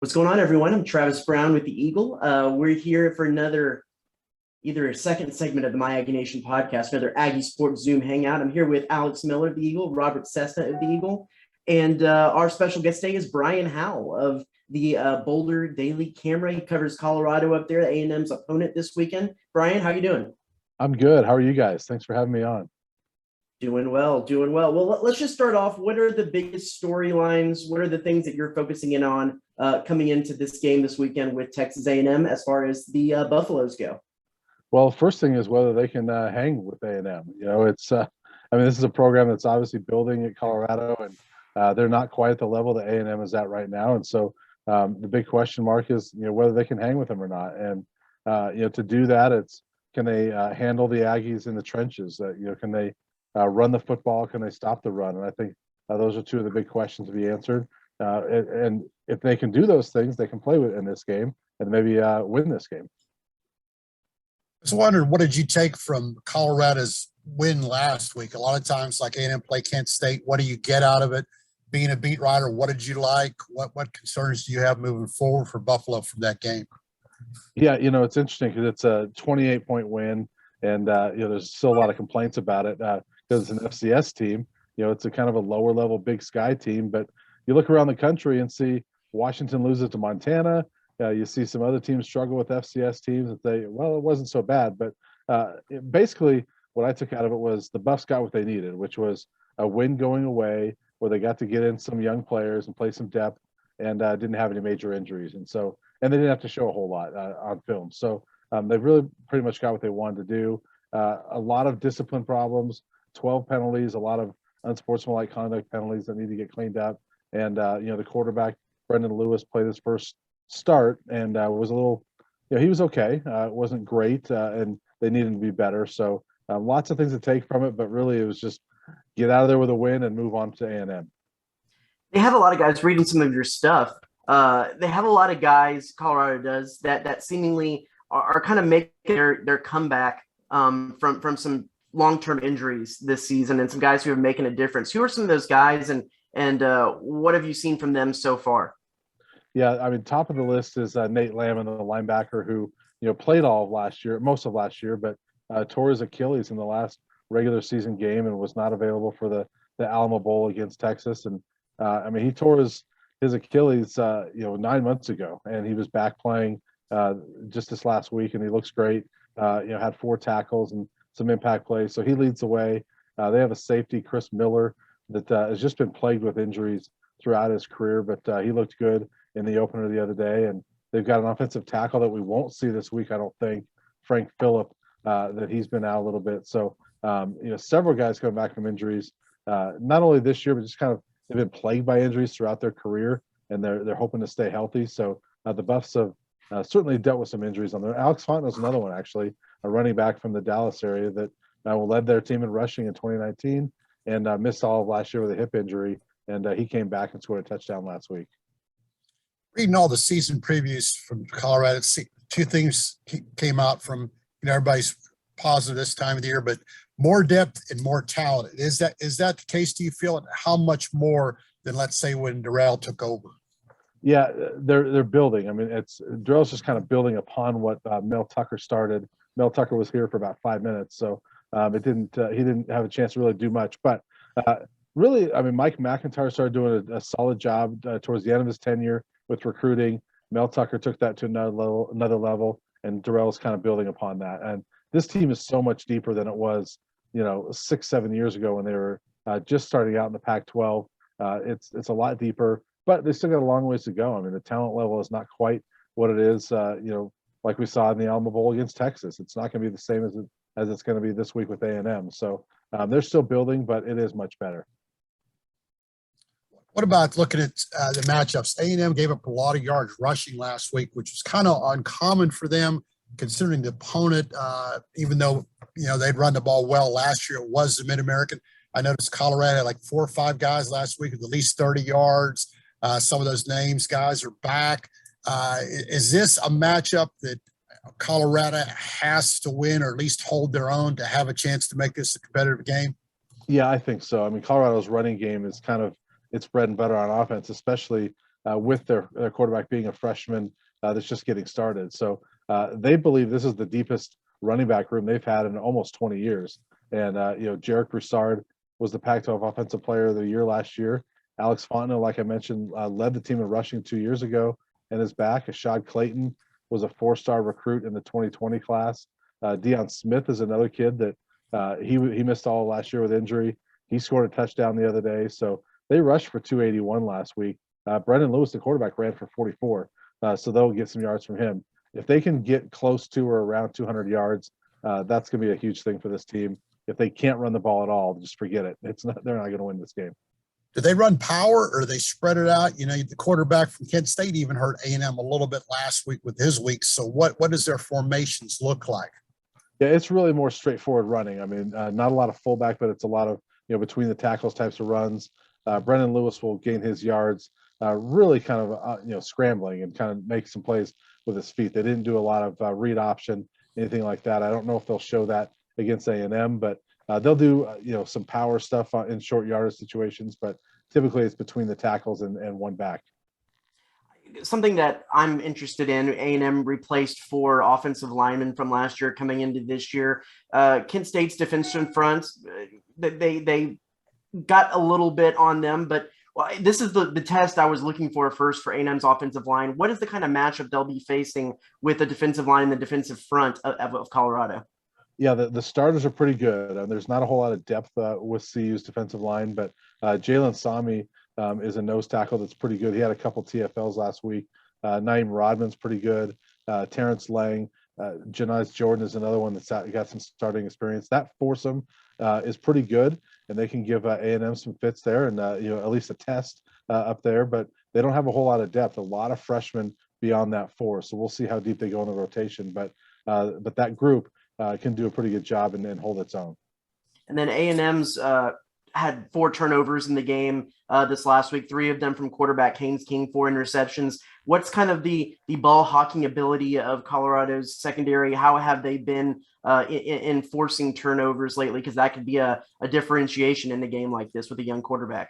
What's going on, everyone? I'm Travis Brown with the Eagle. We're here for either a second segment of the My Aggie Nation podcast, another Aggie Sports Zoom hangout. I'm here with Alex Miller of the Eagle, Robert Cessna of the Eagle, and our special guest today is Brian Howell of the Boulder Daily Camera. He covers Colorado up there, A&M's opponent this weekend. Brian, how you doing? I'm good. How are you guys? Thanks for having me on. Doing well, doing well. Well, let's just start off. What are the biggest storylines? What are the things that you're focusing in on coming into this game this weekend with Texas A&M as far as the Buffaloes go? Well, first thing is whether they can hang with A&M. This is a program that's obviously building at Colorado, and they're not quite at the level that A&M is at right now. And so the big question mark is, whether they can hang with them or not. And, to do that, can they handle the Aggies in the trenches? Can they run the football? Can they stop the run? And I think those are two of the big questions to be answered. And if they can do those things, they can play in this game and maybe win this game. I was wondering, what did you take from Colorado's win last week? A lot of times, like A&M play Kent State, what do you get out of it? Being a beat writer, what did you like? What concerns do you have moving forward for Buffalo from that game? Yeah, it's interesting because it's a 28-point win, and there's still a lot of complaints about it because it's an FCS team. It's a kind of a lower level Big Sky team, but you look around the country and see Washington loses to Montana. You see some other teams struggle with FCS teams and say, well, it wasn't so bad. But basically, what I took out of it was the Buffs got what they needed, which was a win going away where they got to get in some young players and play some depth and didn't have any major injuries. And they didn't have to show a whole lot on film. So they really pretty much got what they wanted to do. A lot of discipline problems, 12 penalties, a lot of unsportsmanlike conduct penalties that need to get cleaned up. And, the quarterback, Brendan Lewis, played his first start and was a little, he was okay. It wasn't great, and they needed to be better. So lots of things to take from it, but really it was just get out of there with a win and move on to A&M. They have a lot of guys reading some of your stuff. They have a lot of guys, Colorado does, that seemingly are kind of making their comeback from some long-term injuries this season, and some guys who are making a difference. Who are some of those guys, and what have you seen from them so far? Yeah, top of the list is Nate Lamb, the linebacker who played most of last year, but tore his Achilles in the last regular season game and was not available for the Alamo Bowl against Texas. And he tore his Achilles 9 months ago, and he was back playing just this last week, and he looks great. Had 4 tackles and some impact plays, so he leads the way. They have a safety, Chris Miller, that has just been plagued with injuries throughout his career, but he looked good in the opener the other day. And they've got an offensive tackle that we won't see this week, I don't think, Frank Phillip, that he's been out a little bit. So several guys coming back from injuries, not only this year, but just kind of they've been plagued by injuries throughout their career, and they're hoping to stay healthy. So the Buffs have certainly dealt with some injuries on there. Alex Fontenot is another one, actually, a running back from the Dallas area that led their team in rushing in 2019 and missed all of last year with a hip injury, and he came back and scored a touchdown last week. Reading all the season previews from Colorado, two things came out from everybody's positive this time of the year, but more depth and more talent. Is that the case? Do you feel it? How much more than, let's say, when Darrell took over? Yeah, they're building. Darrell's just kind of building upon what Mel Tucker started. Mel Tucker was here for about 5 minutes, so he didn't have a chance to really do much. But really, Mike McIntyre started doing a solid job towards the end of his tenure with recruiting. Mel Tucker took that to another level, and Darrell's kind of building upon that. And this team is so much deeper than it was, 6-7 years ago when they were just starting out in the Pac-12. It's a lot deeper, but they still got a long ways to go. The talent level is not quite what it is, like we saw in the Alamo Bowl against Texas. It's not going to be the same as it's going to be this week with A&M. So they're still building, but it is much better. What about looking at the matchups? A&M gave up a lot of yards rushing last week, which was kind of uncommon for them, considering the opponent. Even though they'd run the ball well last year, it was the Mid-American. I noticed Colorado had like 4 or 5 guys last week with at least 30 yards. Some of those names guys are back. Is this a matchup that Colorado has to win, or at least hold their own, to have a chance to make this a competitive game? Yeah, I think so. Colorado's running game is kind of its bread and butter on offense, especially with their quarterback being a freshman that's just getting started. So they believe this is the deepest running back room they've had in almost 20 years. And, Jarek Broussard was the Pac-12 Offensive Player of the Year last year. Alex Fontenot, like I mentioned, led the team in rushing 2 years ago and is back. Ashad Clayton was a 4-star recruit in the 2020 class. Deion Smith is another kid that he missed all last year with injury. He scored a touchdown the other day. So they rushed for 281 last week. Brendan Lewis, the quarterback, ran for 44. So they'll get some yards from him. If they can get close to or around 200 yards, that's going to be a huge thing for this team. If they can't run the ball at all, just forget it. They're not going to win this game. Do they run power or they spread it out? The quarterback from Kent State even hurt A&M a little bit last week with his week. So what does their formations look like? Yeah, it's really more straightforward running. I mean, not a lot of fullback, but it's a lot of, between the tackles types of runs. Brendan Lewis will gain his yards really kind of, scrambling and kind of make some plays with his feet. They didn't do a lot of read option, anything like that. I don't know if they'll show that against A&M, but they'll do, some power stuff in short yardage situations, but typically it's between the tackles and one back. Something that I'm interested in, A&M replaced 4 offensive linemen from last year coming into this year. Kent State's defensive fronts, they got a little bit on them, but this is the test I was looking for first for A&M's offensive line. What is the kind of matchup they'll be facing with the defensive line and the defensive front of Colorado? Yeah, the starters are pretty good. There's not a whole lot of depth with CU's defensive line, but Jalen Sami is a nose tackle that's pretty good. He had a couple TFLs last week. Naeem Rodman's pretty good. Terrence Lang, Janice Jordan is another one that's got some starting experience. That foursome is pretty good, and they can give A&M some fits there and at least a test up there. But they don't have a whole lot of depth. A lot of freshmen beyond that 4, so we'll see how deep they go in the rotation. But that group can do a pretty good job and hold its own. And then A&M's had 4 turnovers in the game this last week, 3 of them from quarterback Haynes King, 4 interceptions. What's kind of the ball hawking ability of Colorado's secondary? How have they been in forcing turnovers lately? Because that could be a differentiation in a game like this with a young quarterback.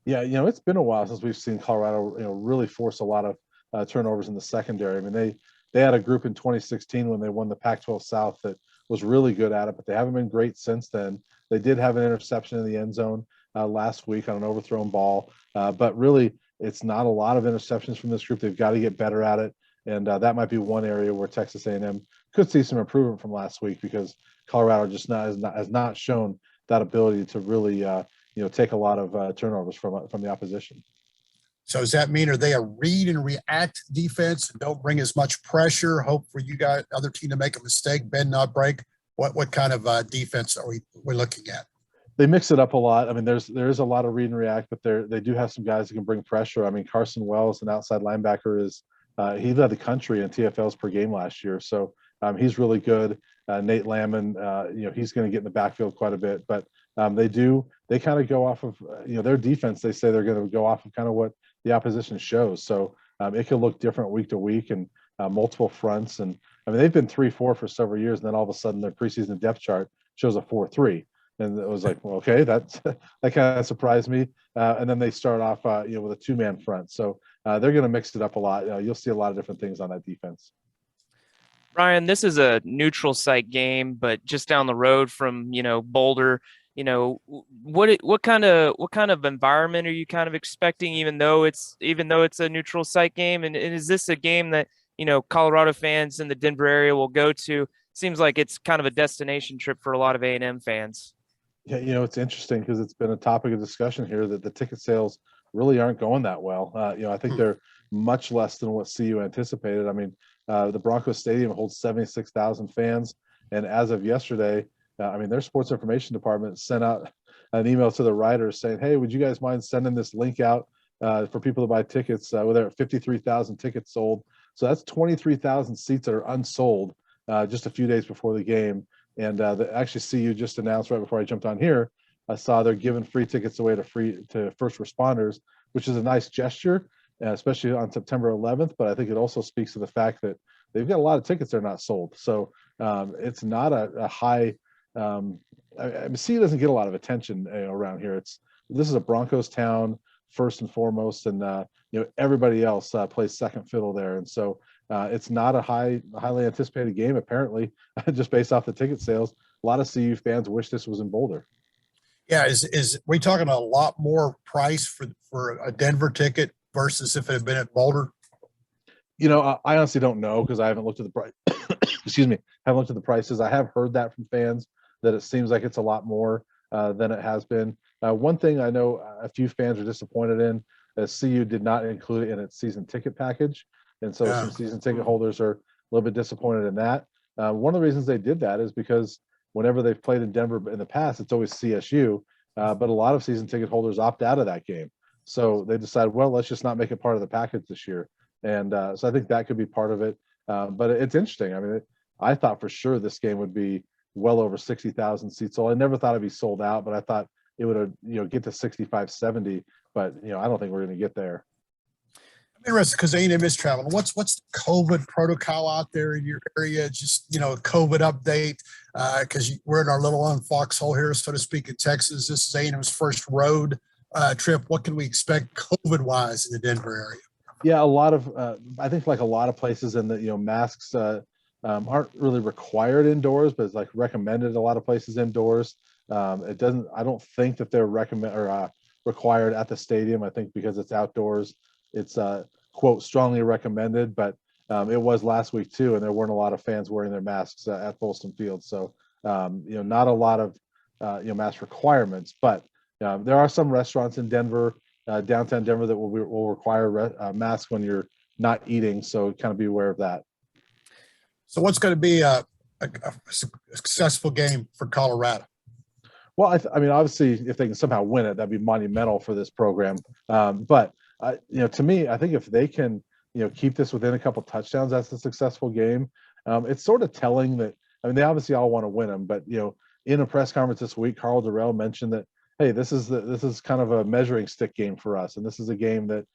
Yeah, it's been a while since we've seen Colorado, really force a lot of turnovers in the secondary. I mean, they had a group in 2016 when they won the Pac-12 South that was really good at it, but they haven't been great since then. They did have an interception in the end zone last week on an overthrown ball, but really it's not a lot of interceptions from this group. They've got to get better at it, and that might be one area where Texas A&M could see some improvement from last week because Colorado just has not shown that ability to really take a lot of turnovers from the opposition. So does that mean, are they a read and react defense and don't bring as much pressure, hope for you guys, other team to make a mistake, bend, not break? What kind of defense are we looking at? They mix it up a lot. I mean, there is a lot of read and react, but they do have some guys that can bring pressure. I mean, Carson Wells, an outside linebacker, he led the country in TFLs per game last year, so he's really good. Nate Lamon, he's going to get in the backfield quite a bit, but they kind of go off of their defense. They say they're going to go off of kind of what the opposition shows. So it can look different week to week and multiple fronts. And I mean, they've been 3-4 for several years, and then all of a sudden their preseason depth chart shows a 4-3. And it was like, well, okay, that kind of surprised me. And then they start off, with a 2-man front. So they're going to mix it up a lot. You'll see a lot of different things on that defense. Ryan, this is a neutral site game, but just down the road from, Boulder, what kind of environment are you kind of expecting, even though it's a neutral site game? And is this a game that, Colorado fans in the Denver area will go to? Seems like it's kind of a destination trip for a lot of A&M fans. Yeah, it's interesting because it's been a topic of discussion here that the ticket sales really aren't going that well. I think they're much less than what CU anticipated. I mean, the Broncos Stadium holds 76,000 fans, and as of yesterday, their sports information department sent out an email to the writers saying, "Hey, would you guys mind sending this link out for people to buy tickets?" There are 53,000 tickets sold, so that's 23,000 seats that are unsold just a few days before the game. And actually, CU just announced right before I jumped on here, I saw they're giving free tickets away to first responders, which is a nice gesture, especially on September 11th. But I think it also speaks to the fact that they've got a lot of tickets that are not sold. So it's not a high. CU doesn't get a lot of attention around here. This is a Broncos town. first and foremost, and everybody else plays second fiddle there. And so it's not a highly anticipated game, apparently, just based off the ticket sales. A lot of CU fans wish this was in Boulder. Yeah, is we talking a lot more price for a Denver ticket versus if it had been at Boulder? I honestly don't know because I haven't looked at the price. Excuse me, haven't looked at the prices. I have heard that from fans that it seems like it's a lot more than it has been. One thing I know a few fans are disappointed in is CU did not include it in its season ticket package, and so some season ticket holders are a little bit disappointed in that. One of the reasons they did that is because whenever they've played in Denver in the past, it's always CSU, but a lot of season ticket holders opt out of that game. So they decided, well, let's just not make it part of the package this year. And so I think that could be part of it. But it's interesting. I mean, I thought for sure this game would be well over 60,000 seats. So I never thought it'd be sold out, but I thought it would, get to 65, 70. But, I don't think we're going to get there. I'm interested because A&M is traveling. What's the COVID protocol out there in your area? Just, COVID update, because we're in our little foxhole here, so to speak, in Texas. This is A&M's first road trip. What can we expect COVID-wise in the Denver area? Yeah, a lot of, I think like a lot of places in the, masks aren't really required indoors, but it's like recommended a lot of places indoors. I don't think that they're required at the stadium. I think because it's outdoors, it's quote strongly recommended, but it was last week too, and there weren't a lot of fans wearing their masks at Folsom Field. So not a lot of mask requirements, but there are some restaurants in Denver, downtown Denver, that will require a mask when you're not eating. So kind of be aware of that. So what's going to be a successful game for Colorado? Well, I mean, obviously, if they can somehow win it, that'd be monumental for this program. But to me, I think if they can, keep this within a couple touchdowns, that's a successful game. It's sort of telling that. I mean, they obviously all want to win them, but in a press conference this week, Carl Durrell mentioned that, hey, this is kind of a measuring stick game for us, and this is a game that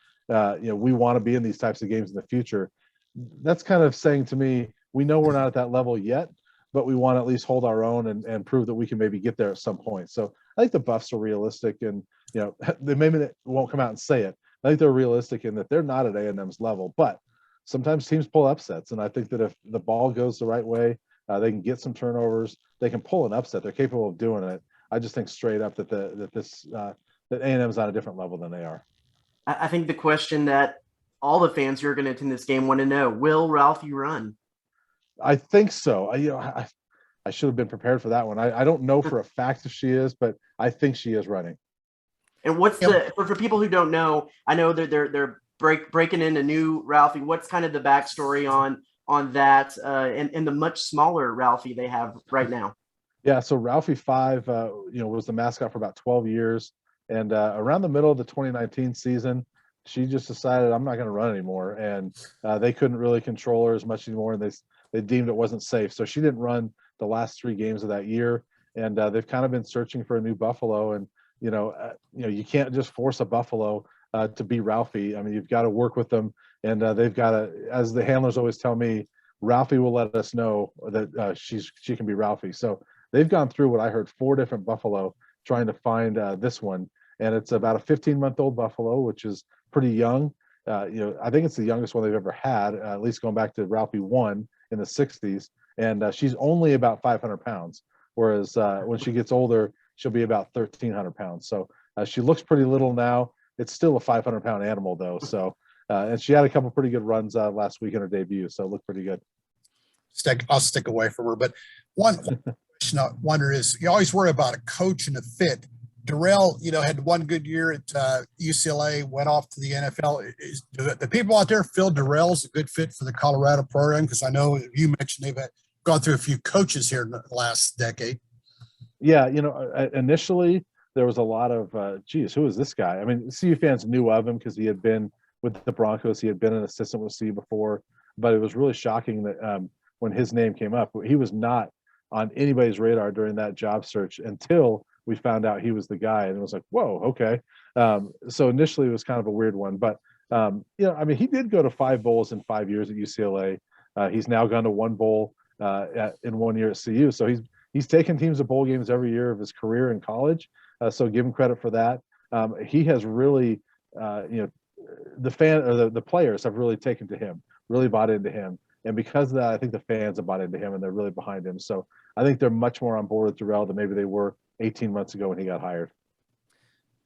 we want to be in these types of games in the future. That's kind of saying to me, we know we're not at that level yet, but we want to at least hold our own and prove that we can maybe get there at some point. So I think the Buffs are realistic, and they won't come out and say it. I think they're realistic in that they're not at A&M's level, but sometimes teams pull upsets, and I think that if the ball goes the right way, they can get some turnovers, they can pull an upset. They're capable of doing it. I just think straight up that that A&M's on a different level than they are. I think the question that all the fans who are going to attend this game want to know: will Ralphie run? I think so. I should have been prepared for that one. I don't know for a fact if she is, but I think she is running. And what's for people who don't know? I know that they're breaking in a new Ralphie. What's kind of the backstory on that and the much smaller Ralphie they have right now? Yeah, so Ralphie 5, was the mascot for about 12 years, and around the middle of the 2019 season, she just decided, I'm not going to run anymore, and they couldn't really control her as much anymore, and they deemed it wasn't safe, so she didn't run the last 3 games of that year, and they've kind of been searching for a new Buffalo, and you can't just force a Buffalo to be Ralphie. I mean, you've got to work with them, and they've got to, as the handlers always tell me, Ralphie will let us know that she can be Ralphie. So they've gone through what I heard 4 different Buffalo trying to find this one, and it's about a 15-month-old Buffalo, which is pretty young. I think it's the youngest one they've ever had, at least going back to Ralphie 1 in the 60s, and she's only about 500 pounds, whereas when she gets older, she'll be about 1,300 pounds. So she looks pretty little now. It's still a 500-pound animal, though. So and she had a couple pretty good runs last week in her debut, so it looked pretty good. I'll stick away from her. But one question I wonder is, you always worry about a coach and a fit. Durrell, had one good year at UCLA, went off to the NFL. Do the people out there feel Durrell's a good fit for the Colorado program? Because I know you mentioned they've gone through a few coaches here in the last decade. Yeah, initially there was a lot of, who is this guy? I mean, CU fans knew of him because he had been with the Broncos. He had been an assistant with CU before, but it was really shocking that when his name came up, he was not on anybody's radar during that job search until we found out he was the guy, and it was like, whoa, okay. So initially it was kind of a weird one, but he did go to 5 bowls in 5 years at UCLA. He's now gone to 1 bowl in 1 year at CU. So he's taken teams to bowl games every year of his career in college. So give him credit for that. He has really the fan or the players have really taken to him, really bought into him. And because of that, I think the fans have bought into him and they're really behind him. So I think they're much more on board with Darrell than maybe they were 18 months ago when he got hired.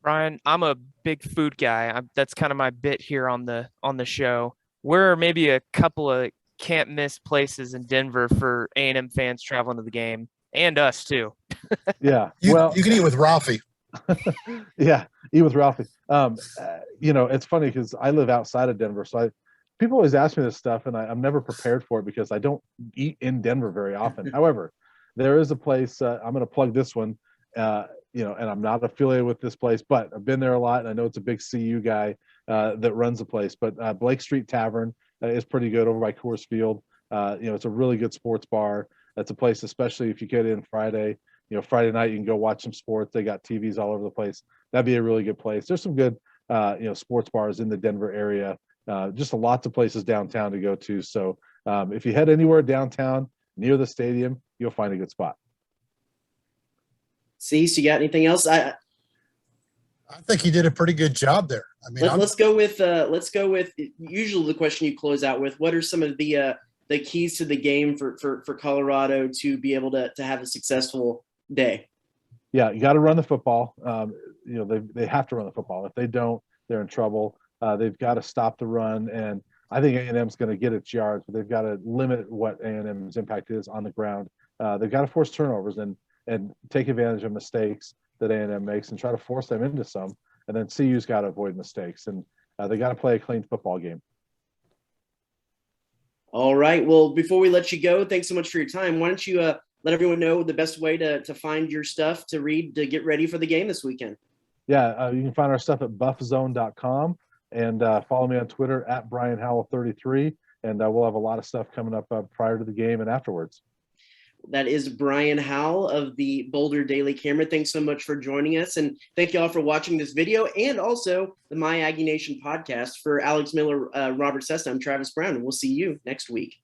Brian, I'm a big food guy. That's kind of my bit here on the show. Where are maybe a couple of can't miss places in Denver for A&M fans traveling to the game and us too? Yeah, You well, you can eat with Ralphie. yeah, eat with Ralphie. It's funny because I live outside of Denver, so people always ask me this stuff, and I'm never prepared for it because I don't eat in Denver very often. However, there is a place I'm going to plug this one. And I'm not affiliated with this place, but I've been there a lot, and I know it's a big CU guy that runs the place. But Blake Street Tavern is pretty good over by Coors Field. It's a really good sports bar. That's a place, especially if you get in Friday. Friday night you can go watch some sports. They got TVs all over the place. That'd be a really good place. There's some good, sports bars in the Denver area. Just lots of places downtown to go to. So if you head anywhere downtown near the stadium, you'll find a good spot. Cease, you got anything else? I think he did a pretty good job there. I mean, let's go with usually the question you close out with. What are some of the keys to the game for Colorado to be able to have a successful day? Yeah, you got to run the football. They have to run the football. If they don't, they're in trouble. They've got to stop the run, and I think A&M's going to get its yards, but they've got to limit what A&M's impact is on the ground. They've got to force turnovers and take advantage of mistakes that A&M makes and try to force them into some. And then CU's got to avoid mistakes, and they got to play a clean football game. All right. Well, before we let you go, thanks so much for your time. Why don't you let everyone know the best way to find your stuff to read to get ready for the game this weekend? Yeah, you can find our stuff at buffzone.com and follow me on Twitter at Brian Howell 33, and we'll have a lot of stuff coming up prior to the game and afterwards. That is Brian Howell of the Boulder Daily Camera. Thanks so much for joining us. And thank you all for watching this video and also the My Aggie Nation podcast. For Alex Miller, Robert Sesta, I'm Travis Brown, and we'll see you next week.